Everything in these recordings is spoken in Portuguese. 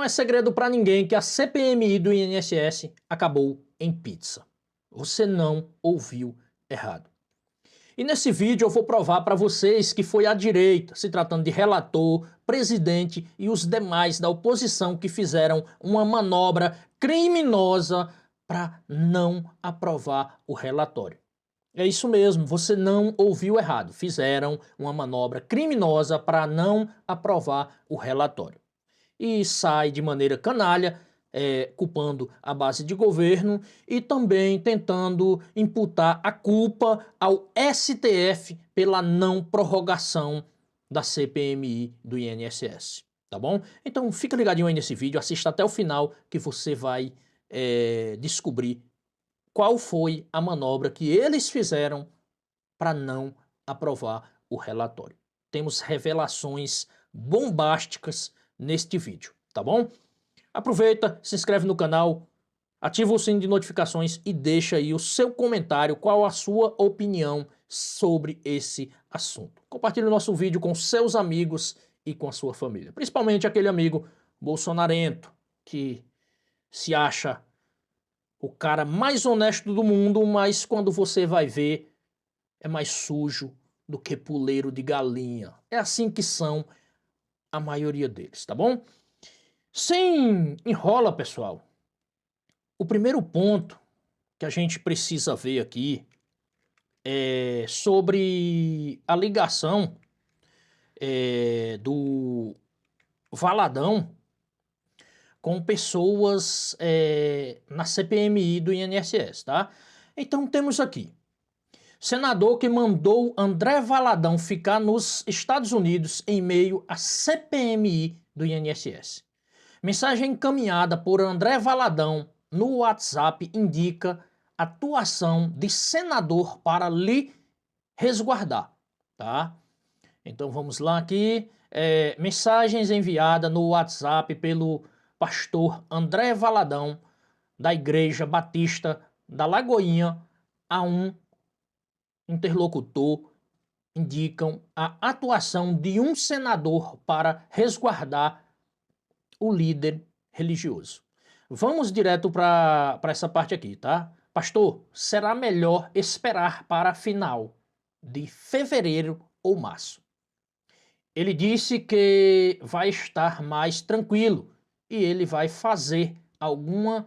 é segredo para ninguém que a CPMI do INSS acabou em pizza. Você não ouviu errado. E nesse vídeo eu vou provar para vocês que foi a direita, se tratando de relator, presidente e os demais da oposição que fizeram uma manobra criminosa para não aprovar o relatório. É isso mesmo, você não ouviu errado. Fizeram uma manobra criminosa para não aprovar o relatório. E sai de maneira canalha, culpando a base de governo e também tentando imputar a culpa ao STF pela não prorrogação da CPMI do INSS, tá bom? Então fica ligadinho aí nesse vídeo, assista até o final que você vai descobrir qual foi a manobra que eles fizeram para não aprovar o relatório. Temos revelações bombásticas neste vídeo, tá bom? Aproveita, se inscreve no canal, ativa o sininho de notificações e deixa aí o seu comentário, qual a sua opinião sobre esse assunto. Compartilhe o nosso vídeo com seus amigos e com a sua família, principalmente aquele amigo bolsonarento que se acha o cara mais honesto do mundo, mas quando você vai ver, é mais sujo do que puleiro de galinha. É assim que são a maioria deles, tá bom? Sem enrola, pessoal. O primeiro ponto que a gente precisa ver aqui é sobre a ligação do Valadão com pessoas na CPMI do INSS, tá? Então temos aqui senador que mandou André Valadão ficar nos Estados Unidos em meio à CPMI do INSS. Mensagem encaminhada por André Valadão no WhatsApp indica atuação de senador para lhe resguardar, tá? Então vamos lá aqui, mensagens enviadas no WhatsApp pelo pastor André Valadão da Igreja Batista da Lagoinha a um interlocutor indicam a atuação de um senador para resguardar o líder religioso. Vamos direto para essa parte aqui, tá? Pastor, será melhor esperar para a final de fevereiro ou março? Ele disse que vai estar mais tranquilo e ele vai fazer algumas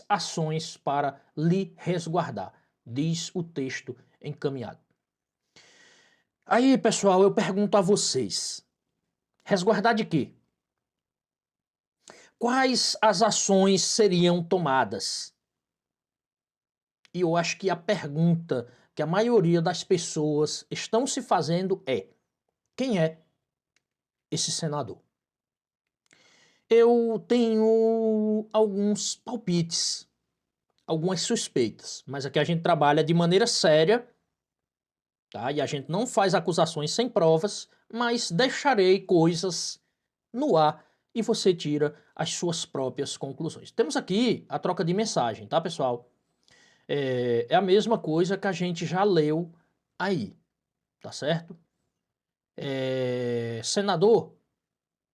ações para lhe resguardar, diz o texto encaminhado. Aí, pessoal, eu pergunto a vocês, resguardar de quê? Quais as ações seriam tomadas? E eu acho que a pergunta que a maioria das pessoas estão se fazendo é: quem é esse senador? Eu tenho alguns palpites, algumas suspeitas, mas aqui a gente trabalha de maneira séria, tá? E a gente não faz acusações sem provas, mas deixarei coisas no ar e você tira as suas próprias conclusões. Temos aqui a troca de mensagem, tá, pessoal? É a mesma coisa que a gente já leu aí, tá certo? Senador,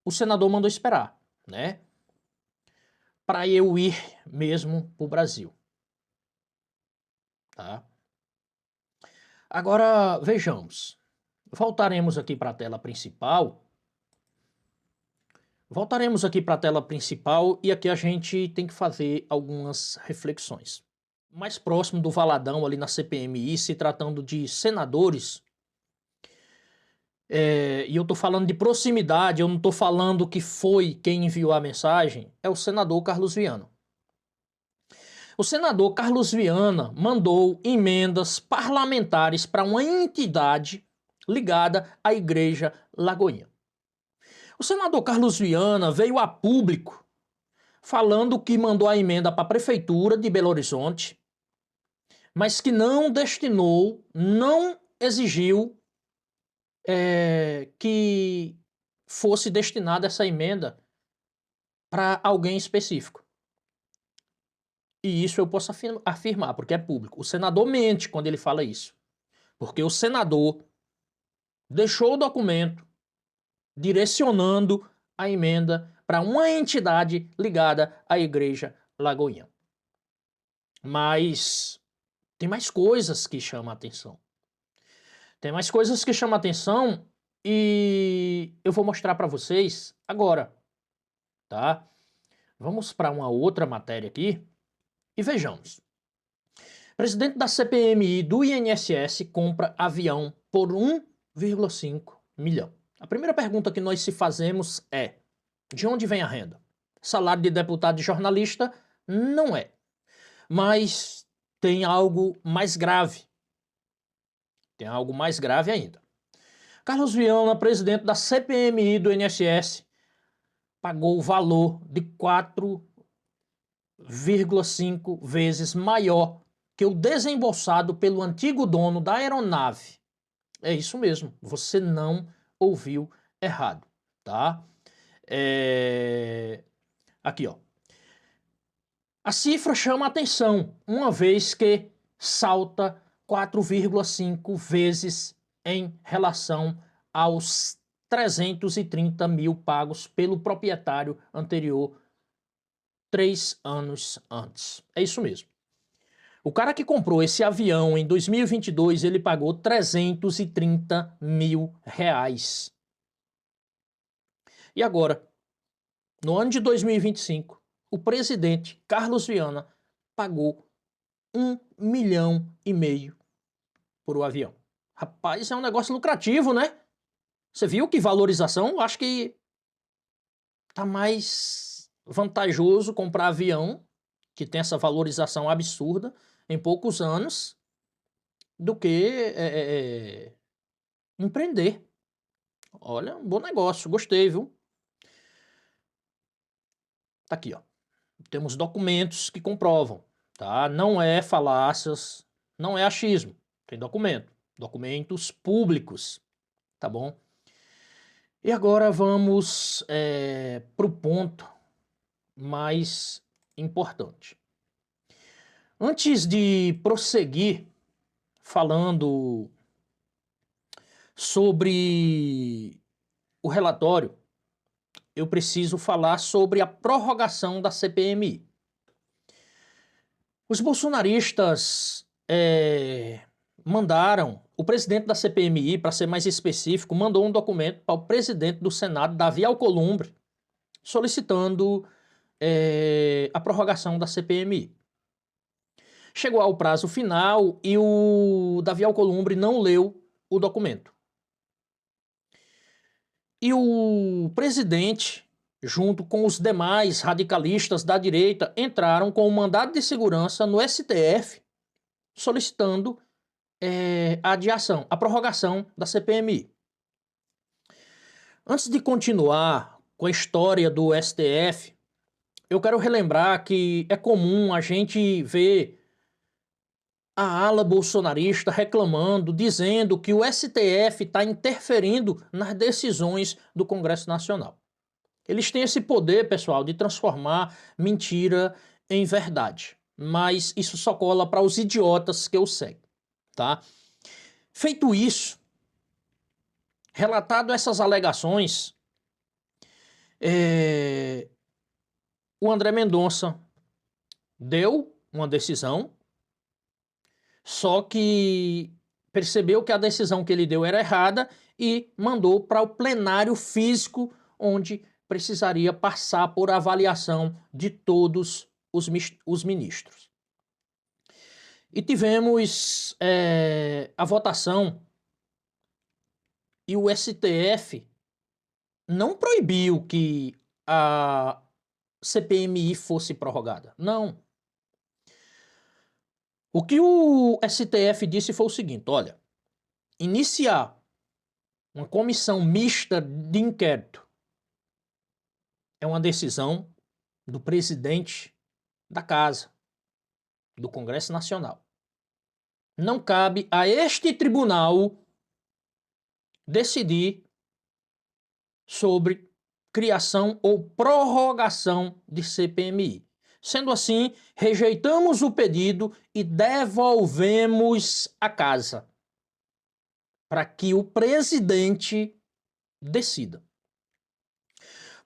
o senador mandou esperar, né? Para eu ir mesmo pro Brasil, tá? Agora, vejamos. Voltaremos aqui para a tela principal. E aqui a gente tem que fazer algumas reflexões. Mais próximo do Valadão ali na CPMI, se tratando de senadores, e eu tô falando de proximidade, eu não tô falando que foi quem enviou a mensagem, é o senador Carlos Viana. O senador Carlos Viana mandou emendas parlamentares para uma entidade ligada à Igreja Lagoinha. O senador Carlos Viana veio a público falando que mandou a emenda para a Prefeitura de Belo Horizonte, mas que não destinou, não exigiu que fosse destinada essa emenda para alguém específico. E isso eu posso afirmar, porque é público. O senador mente quando ele fala isso, porque o senador deixou o documento direcionando a emenda para uma entidade ligada à Igreja Lagoinha. Mas tem mais coisas que chamam a atenção. Tem mais coisas que chamam a atenção e eu vou mostrar para vocês agora, tá? Vamos para uma outra matéria aqui e vejamos. Presidente da CPMI do INSS compra avião por 1,5 milhão. A primeira pergunta que nós se fazemos é: de onde vem a renda? Salário de deputado e jornalista? Não é. Mas tem algo mais grave. Tem algo mais grave ainda. Carlos Viana, presidente da CPMI do INSS, pagou o valor de 4,5 vezes maior que o desembolsado pelo antigo dono da aeronave. É isso mesmo, você não ouviu errado, tá? Aqui, ó. A cifra chama atenção, uma vez que salta 4,5 vezes em relação aos 330 mil pagos pelo proprietário anterior 3 anos antes. É isso mesmo. O cara que comprou esse avião em 2022, ele pagou 330 mil reais. E agora, no ano de 2025, o presidente Carlos Viana pagou 1,5 milhão por o avião. Rapaz, é um negócio lucrativo, né? Você viu que valorização? Acho que tá mais vantajoso comprar avião, que tem essa valorização absurda, em poucos anos, do que empreender. Olha, um bom negócio, gostei, viu? Tá aqui, ó. Temos documentos que comprovam, tá? Não é falácias, não é achismo. Tem documento, documentos públicos, tá bom? E agora vamos para o ponto mais importante. Antes de prosseguir falando sobre o relatório, eu preciso falar sobre a prorrogação da CPMI. Os bolsonaristas mandaram, o presidente da CPMI, para ser mais específico, mandou um documento para o presidente do Senado, Davi Alcolumbre, solicitando a prorrogação da CPMI. Chegou ao prazo final e o Davi Alcolumbre não leu o documento. E o presidente, junto com os demais radicalistas da direita, entraram com um mandado de segurança no STF, solicitando a adiação, a prorrogação da CPMI. Antes de continuar com a história do STF, eu quero relembrar que é comum a gente ver a ala bolsonarista reclamando, dizendo que o STF está interferindo nas decisões do Congresso Nacional. Eles têm esse poder, pessoal, de transformar mentira em verdade. Mas isso só cola para os idiotas que eu seguem, tá? Feito isso, relatado essas alegações, o André Mendonça deu uma decisão, só que percebeu que a decisão que ele deu era errada e mandou para o plenário físico, onde precisaria passar por avaliação de todos os ministros. E tivemos a votação e o STF não proibiu que a CPMI fosse prorrogada. Não. O que o STF disse foi o seguinte: olha, iniciar uma comissão mista de inquérito é uma decisão do presidente da Casa, do Congresso Nacional. Não cabe a este tribunal decidir sobre criação ou prorrogação de CPMI. Sendo assim, rejeitamos o pedido e devolvemos a casa para que o presidente decida.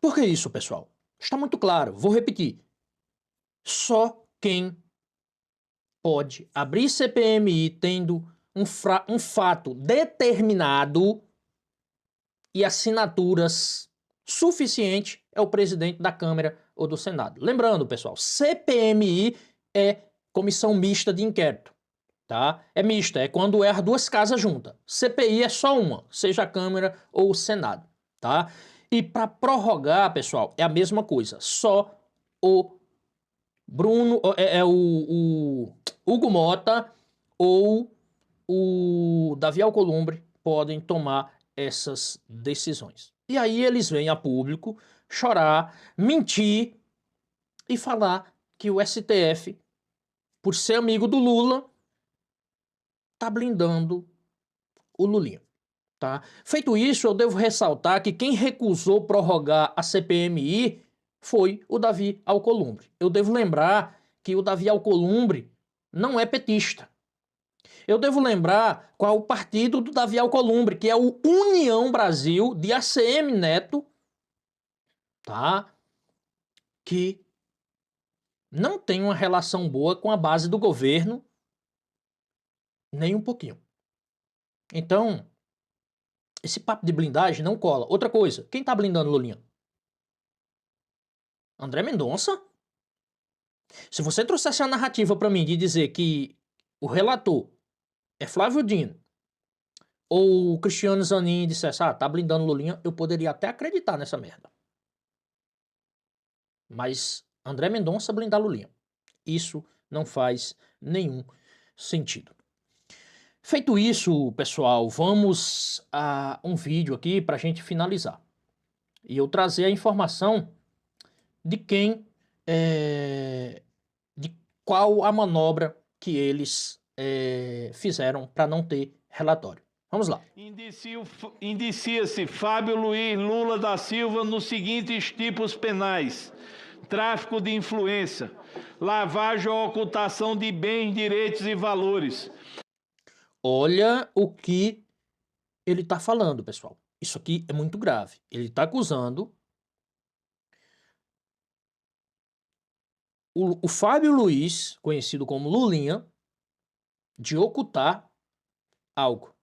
Por que isso, pessoal? Está muito claro, vou repetir. Só quem pode abrir CPMI tendo um fato determinado e assinaturas suficientes é o presidente da Câmara ou do Senado. Lembrando, pessoal, CPMI é comissão mista de inquérito. Tá? É mista, é quando é as duas casas juntas. CPI é só uma, seja a Câmara ou o Senado, tá? E para prorrogar, pessoal, é a mesma coisa. Só o Bruno, o Hugo Mota ou o Davi Alcolumbre podem tomar essas decisões. E aí eles vêm a público chorar, mentir e falar que o STF, por ser amigo do Lula, tá blindando o Lulinha, tá? Feito isso, eu devo ressaltar que quem recusou prorrogar a CPMI foi o Davi Alcolumbre. Eu devo lembrar que o Davi Alcolumbre não é petista. Eu devo lembrar qual é o partido do Davi Alcolumbre, que é o União Brasil, de ACM Neto, tá? Que não tem uma relação boa com a base do governo, nem um pouquinho. Então, esse papo de blindagem não cola. Outra coisa, quem tá blindando Lulinha? André Mendonça? Se você trouxesse a narrativa pra mim de dizer que o relator é Flávio Dino ou o Cristiano Zanin dissesse, tá blindando Lulinha, eu poderia até acreditar nessa merda. Mas André Mendonça blindar Lulinha, isso não faz nenhum sentido. Feito isso, pessoal, vamos a um vídeo aqui pra gente finalizar. E eu trazer a informação de quem, de qual a manobra que eles fizeram para não ter relatório. Vamos lá. Indicia-se Fábio Luiz Lula da Silva nos seguintes tipos penais: tráfico de influência, lavagem ou ocultação de bens, direitos e valores. Olha o que ele está falando, pessoal. Isso aqui é muito grave. Ele está acusando o Fábio Luiz, conhecido como Lulinha, de ocultar algo.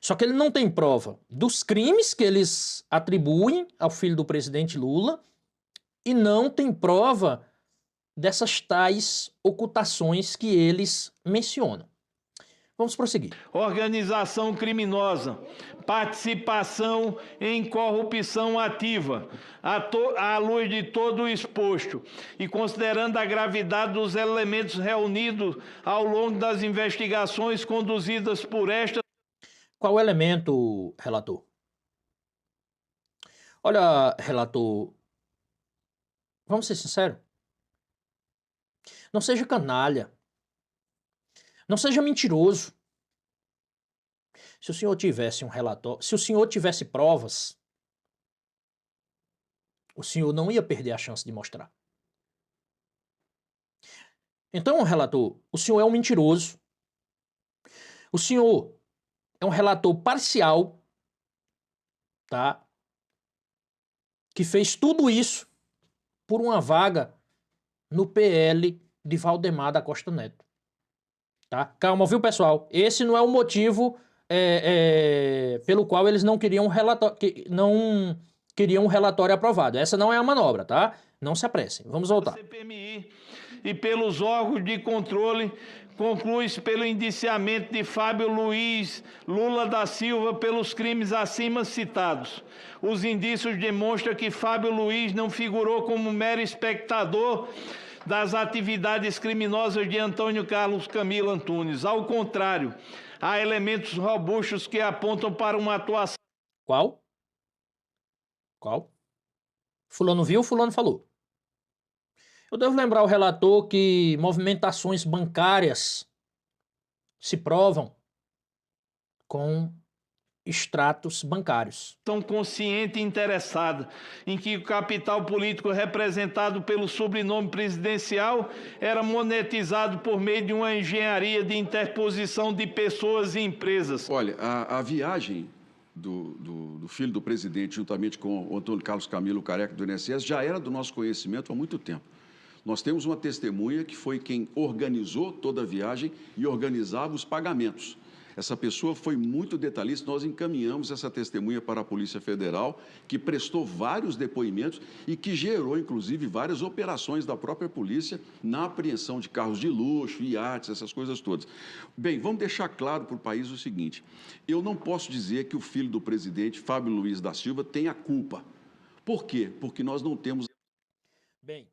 Só que ele não tem prova dos crimes que eles atribuem ao filho do presidente Lula e não tem prova dessas tais ocultações que eles mencionam. Vamos prosseguir. Organização criminosa, participação em corrupção ativa, à luz de todo o exposto e considerando a gravidade dos elementos reunidos ao longo das investigações conduzidas por esta. Qual o elemento, relator? Olha, relator, vamos ser sinceros. Não seja canalha. Não seja mentiroso. Se o senhor tivesse um relatório, se o senhor tivesse provas, o senhor não ia perder a chance de mostrar. Então, relator, o senhor é um mentiroso. O senhor é um relator parcial, tá? Que fez tudo isso por uma vaga no PL de Valdemar da Costa Neto. Tá? Calma, viu, pessoal? Esse não é o motivo pelo qual eles não queriam um relatório aprovado. Essa não é a manobra, tá? Não se apressem. Vamos voltar. CPMI e pelos órgãos de controle conclui-se pelo indiciamento de Fábio Luiz Lula da Silva pelos crimes acima citados. Os indícios demonstram que Fábio Luiz não figurou como mero espectador das atividades criminosas de Antônio Carlos Camilo Antunes. Ao contrário, há elementos robustos que apontam para uma atuação... Qual? Fulano viu, fulano falou. Eu devo lembrar ao relator que movimentações bancárias se provam com extratos bancários. Tão consciente e interessada em que o capital político representado pelo sobrenome presidencial era monetizado por meio de uma engenharia de interposição de pessoas e empresas. Olha, a viagem do filho do presidente, juntamente com o Antônio Carlos Camilo Careca, do INSS, já era do nosso conhecimento há muito tempo. Nós temos uma testemunha que foi quem organizou toda a viagem e organizava os pagamentos. Essa pessoa foi muito detalhista, nós encaminhamos essa testemunha para a Polícia Federal, que prestou vários depoimentos e que gerou, inclusive, várias operações da própria polícia na apreensão de carros de luxo, iates, essas coisas todas. Bem, vamos deixar claro para o país o seguinte: eu não posso dizer que o filho do presidente, Fábio Luiz da Silva, tem a culpa. Por quê? Porque nós não temos... Bem,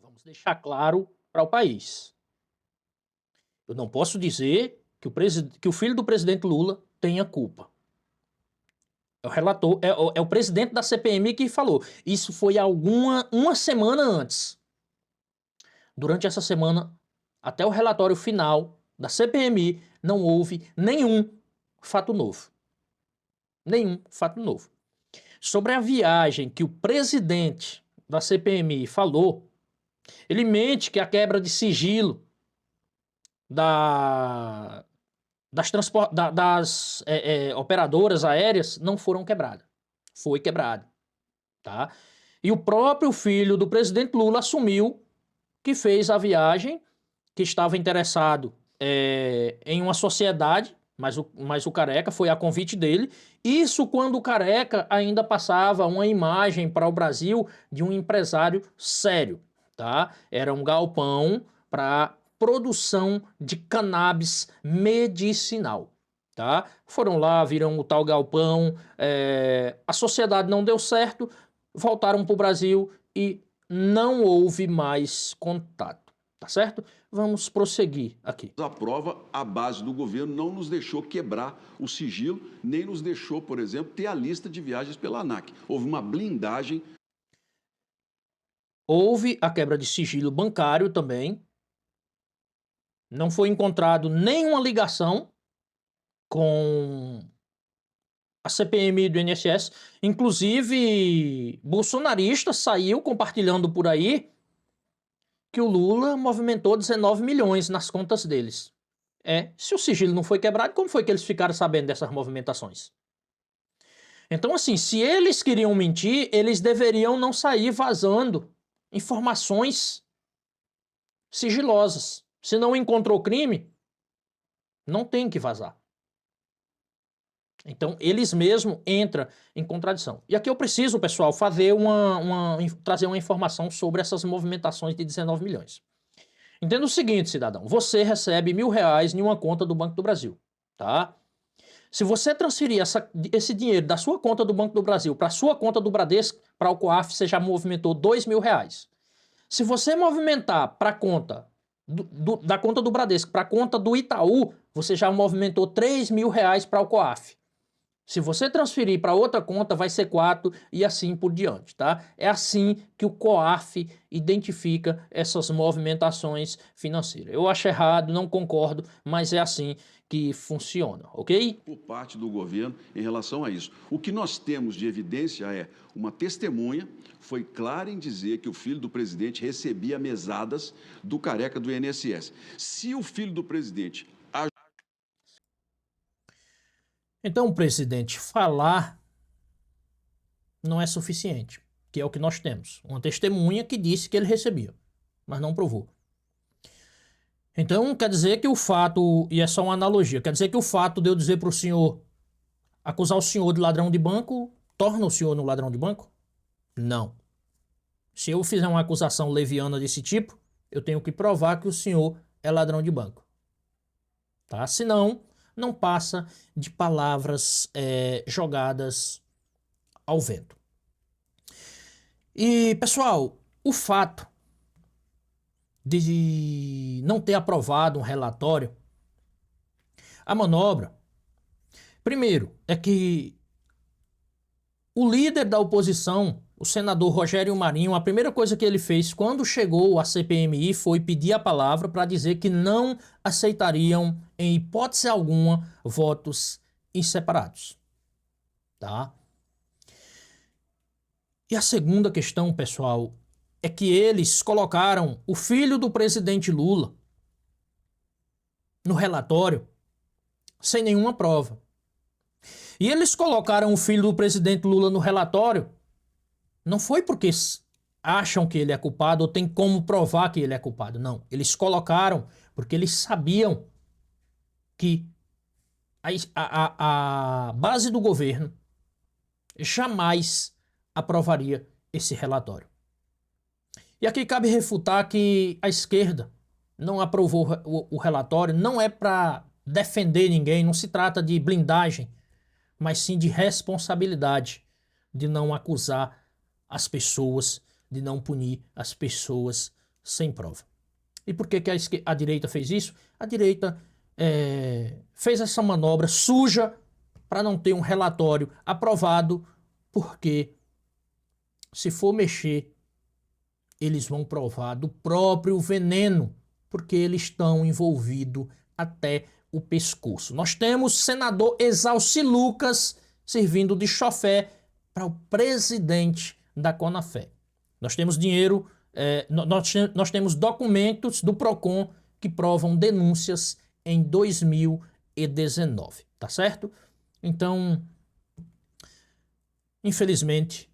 vamos deixar claro para o país. Eu não posso dizer que o filho do presidente Lula tenha culpa. É o relator, é o presidente da CPMI que falou. Isso foi uma semana antes. Durante essa semana, até o relatório final da CPMI, não houve nenhum fato novo. Nenhum fato novo. Sobre a viagem que o presidente da CPMI falou, ele mente que a quebra de sigilo das operadoras aéreas não foram quebradas. Foi quebrado. Tá? E o próprio filho do presidente Lula assumiu que fez a viagem, que estava interessado em uma sociedade, mas o Careca foi a convite dele. Isso quando o Careca ainda passava uma imagem para o Brasil de um empresário sério. Tá? Era um galpão para produção de cannabis medicinal. Tá? Foram lá, viram o tal galpão, a sociedade não deu certo, voltaram para o Brasil e não houve mais contato. Tá certo? Vamos prosseguir aqui. A prova, a base do governo não nos deixou quebrar o sigilo, nem nos deixou, por exemplo, ter a lista de viagens pela ANAC. Houve uma blindagem. Houve a quebra de sigilo bancário também. Não foi encontrado nenhuma ligação com a CPMI do INSS. Inclusive, bolsonarista saiu compartilhando por aí que o Lula movimentou 19 milhões nas contas deles. Se o sigilo não foi quebrado, como foi que eles ficaram sabendo dessas movimentações? Então, assim, se eles queriam mentir, eles deveriam não sair vazando informações sigilosas. Se não encontrou crime, não tem que vazar. Então, eles mesmos entram em contradição. E aqui eu preciso, pessoal, fazer trazer uma informação sobre essas movimentações de 19 milhões. Entenda o seguinte, cidadão. Você recebe R$1.000 em uma conta do Banco do Brasil, tá? Se você transferir esse dinheiro da sua conta do Banco do Brasil para a sua conta do Bradesco, para o COAF, você já movimentou R$2.000. Se você movimentar para a conta da conta do Bradesco para a conta do Itaú, você já movimentou R$3.000 para o COAF. Se você transferir para outra conta, vai ser 4 e assim por diante, tá? É assim que o COAF identifica essas movimentações financeiras. Eu acho errado, não concordo, mas é assim que funciona, ok? Por parte do governo em relação a isso. O que nós temos de evidência é uma testemunha foi clara em dizer que o filho do presidente recebia mesadas do Careca do INSS. Se o filho do presidente... Então, presidente, falar não é suficiente, que é o que nós temos. Uma testemunha que disse que ele recebia, mas não provou. Então, quer dizer que o fato, e é só uma analogia, quer dizer que o fato de eu dizer para o senhor, acusar o senhor de ladrão de banco, torna o senhor no ladrão de banco? Não. Se eu fizer uma acusação leviana desse tipo, eu tenho que provar que o senhor é ladrão de banco. Tá? Senão, não passa de palavras jogadas ao vento. E, pessoal, o fato de não ter aprovado um relatório, a manobra, primeiro, é que o líder da oposição, o senador Rogério Marinho, a primeira coisa que ele fez quando chegou à CPMI foi pedir a palavra para dizer que não aceitariam, em hipótese alguma, votos inseparados. Tá? E a segunda questão, pessoal, é que eles colocaram o filho do presidente Lula no relatório sem nenhuma prova. E eles colocaram o filho do presidente Lula no relatório, não foi porque acham que ele é culpado ou tem como provar que ele é culpado, não. Eles colocaram porque eles sabiam que a base do governo jamais aprovaria esse relatório. E aqui cabe refutar que a esquerda não aprovou o relatório, não é para defender ninguém, não se trata de blindagem, mas sim de responsabilidade, de não acusar as pessoas, de não punir as pessoas sem prova. E por que a direita fez isso? A direita fez essa manobra suja para não ter um relatório aprovado, porque se for mexer, eles vão provar do próprio veneno, porque eles estão envolvidos até o pescoço. Nós temos o senador Exalci Lucas servindo de chofé para o presidente da Conafé. Nós temos dinheiro, nós temos documentos do Procon que provam denúncias em 2019, tá certo? Então, infelizmente,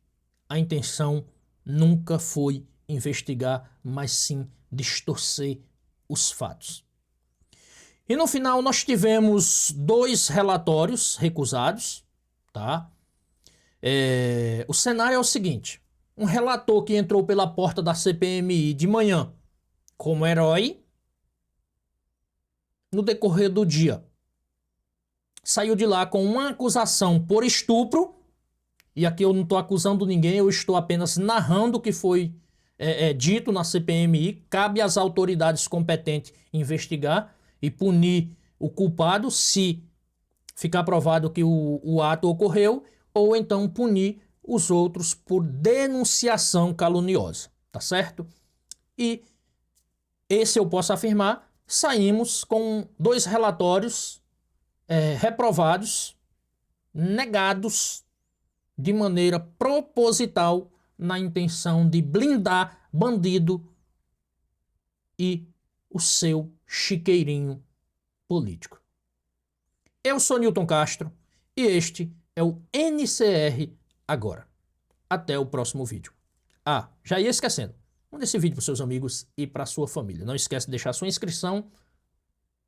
a intenção nunca foi investigar, mas sim distorcer os fatos. E no final nós tivemos 2 relatórios recusados, tá? O cenário é o seguinte: um relator que entrou pela porta da CPMI de manhã como herói, no decorrer do dia, saiu de lá com uma acusação por estupro, e aqui eu não estou acusando ninguém, eu estou apenas narrando o que foi dito na CPMI. Cabe às autoridades competentes investigar e punir o culpado se ficar provado que o ato ocorreu, ou então punir os outros por denunciação caluniosa, tá certo? E esse eu posso afirmar, saímos com 2 relatórios reprovados, negados de maneira proposital na intenção de blindar bandido e o seu chiqueirinho político. Eu sou Newton Castro e este é o NCR Agora. Até o próximo vídeo. Já ia esquecendo, manda esse vídeo para os seus amigos e para sua família. Não esquece de deixar sua inscrição,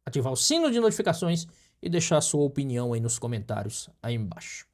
ativar o sino de notificações e deixar sua opinião aí nos comentários aí embaixo.